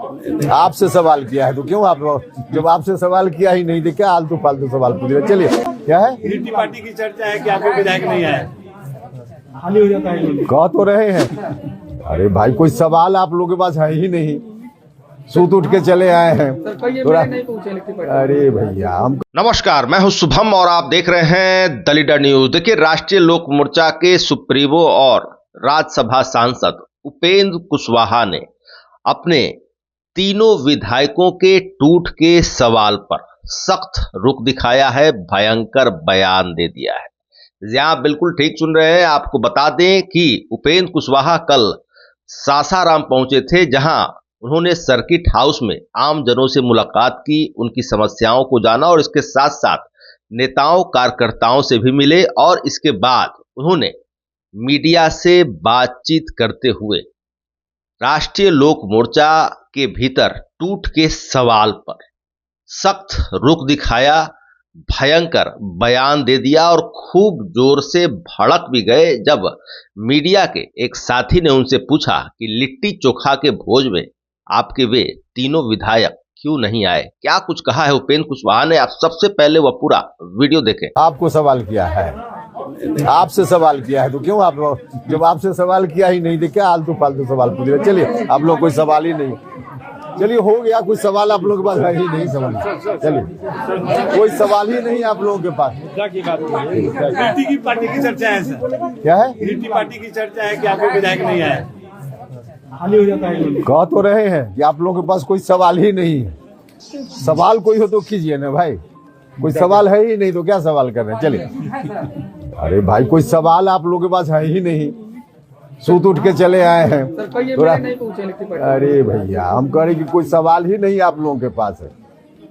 आपसे सवाल किया है तो क्यों आप, जब आपसे सवाल किया ही नहीं तो क्या आलतू फालतू सवाल पूछ रहे। चलिए, क्या है, यूनिटी पार्टी की चर्चा है कि आपको विधायक नहीं आए, खाली हो जाता है। कह तो रहे हैं। अरे भाई, कोई सवाल आप लोगों के पास है ही नहीं, सूत उठ के चले आए हैं। अरे भैया, हम नमस्कार, मैं हूं शुभम और आप देख रहे हैं द लीडर न्यूज। देखिए, राष्ट्रीय लोक मोर्चा के सुप्रीमो और राज्यसभा सांसद उपेंद्र कुशवाहा ने अपने तीनों विधायकों के टूट के सवाल पर सख्त रुख दिखाया है, भयंकर बयान दे दिया है। जहां बिल्कुल ठीक सुन रहे हैं, आपको बता दें कि उपेंद्र कुशवाहा कल सासाराम पहुंचे थे, जहां उन्होंने सर्किट हाउस में आम जनों से मुलाकात की, उनकी समस्याओं को जाना और इसके साथ साथ नेताओं कार्यकर्ताओं से भी मिले। और इसके बाद उन्होंने मीडिया से बातचीत करते हुए राष्ट्रीय लोक मोर्चा के भीतर टूट के सवाल पर सख्त रुख दिखाया, भयंकर बयान दे दिया और खूब जोर से भड़क भी गए जब मीडिया के एक साथी ने उनसे पूछा कि लिट्टी चोखा के भोज में आपके वे तीनों विधायक क्यों नहीं आए। क्या कुछ कहा है उपेंद्र कुशवाहा ने, आप सबसे पहले वह पूरा वीडियो देखें। आपको सवाल किया है, आपसे सवाल किया है तो क्यों आप, जब आपसे सवाल किया ही नहीं तो क्या आलतू फालतू सवाल पूछ रहे। चलिए, आप लोग कोई सवाल ही नहीं, चलिए हो गया, कोई सवाल आप लोगों के पास है ही नहीं। सवाल, चलिए, कोई सवाल ही नहीं आप लोगों के पास। यूनिटी की पार्टी की चर्चा है सर, क्या है, यूनिटी पार्टी की चर्चा है कि आपको विधायक नहीं आए, खाली हो जाता है। कह तो रहे हैं कि आप लोगों के पास कोई सवाल ही नहीं है। सवाल कोई हो तो कीजिए ना भाई, कोई सवाल है ही नहीं तो क्या सवाल कर रहे हैं। चलिए, अरे भाई, कोई सवाल आप लोगों के पास है ही नहीं, सूत उठ के चले आए हैं। अरे भैया, हम कह रहे कि कोई सवाल ही नहीं आप लोगों के पास है।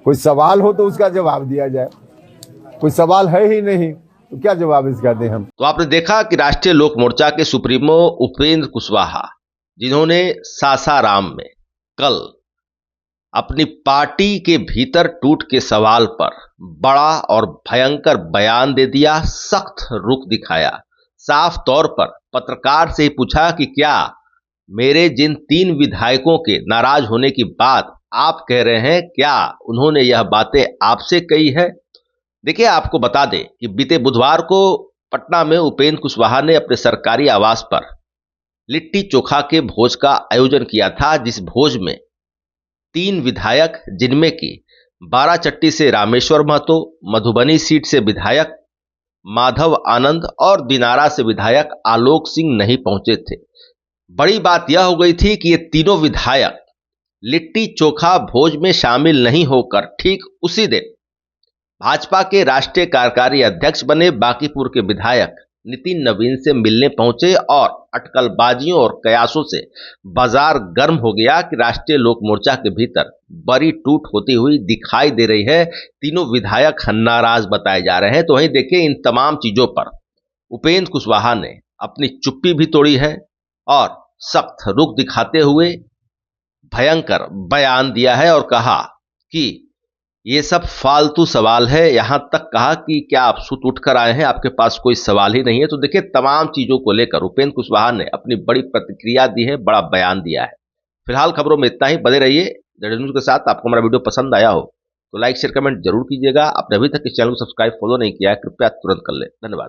कोई सवाल हो तो उसका जवाब दिया जाए, कोई सवाल है ही नहीं तो क्या जवाब इसका दें हम। तो आपने देखा कि राष्ट्रीय लोक मोर्चा के सुप्रीमो उपेंद्र कुशवाहा, जिन्होंने सासाराम में कल अपनी पार्टी के भीतर टूट के सवाल पर बड़ा और भयंकर बयान दे दिया, सख्त रुख दिखाया, साफ तौर पर पत्रकार से ही पूछा कि क्या मेरे जिन तीन विधायकों के नाराज होने की बात आप कह रहे हैं, क्या उन्होंने यह बातें आपसे कही है। देखिए, आपको बता दें कि बीते बुधवार को पटना में उपेंद्र कुशवाहा ने अपने सरकारी आवास पर लिट्टी चोखा के भोज का आयोजन किया था, जिस भोज में तीन विधायक, जिनमें कि बाराचट्टी से रामेश्वर महतो, मधुबनी सीट से विधायक माधव आनंद और दिनारा से विधायक आलोक सिंह नहीं पहुंचे थे। बड़ी बात यह हो गई थी कि ये तीनों विधायक लिट्टी चोखा भोज में शामिल नहीं होकर ठीक उसी दिन भाजपा के राष्ट्रीय कार्यकारी अध्यक्ष बने बांकीपुर के विधायक नितिन नवीन से मिलने पहुंचे और अटकलबाजियों और कयासों से बाजार गर्म हो गया कि राष्ट्रीय लोक मोर्चा के भीतर बड़ी टूट होती हुई दिखाई दे रही है। तीनों विधायक नाराज बताए जा रहे हैं। तो वहीं देखिए, इन तमाम चीजों पर उपेंद्र कुशवाहा ने अपनी चुप्पी भी तोड़ी है और सख्त रुख दिखाते हुए भयंकर बयान दिया है और कहा कि ये सब फालतू सवाल है। यहां तक कहा कि क्या आप सुत उठकर आए हैं, आपके पास कोई सवाल ही नहीं है। तो देखिए, तमाम चीजों को लेकर उपेंद्र कुशवाहा ने अपनी बड़ी प्रतिक्रिया दी है, बड़ा बयान दिया है। फिलहाल खबरों में इतना ही, बने रहिए द लीडर न्यूज के साथ। आपको हमारा वीडियो पसंद आया हो तो लाइक शेयर कमेंट जरूर कीजिएगा। आपने अभी तक इस चैनल को सब्सक्राइब फॉलो नहीं किया है, कृपया तुरंत कर ले। धन्यवाद।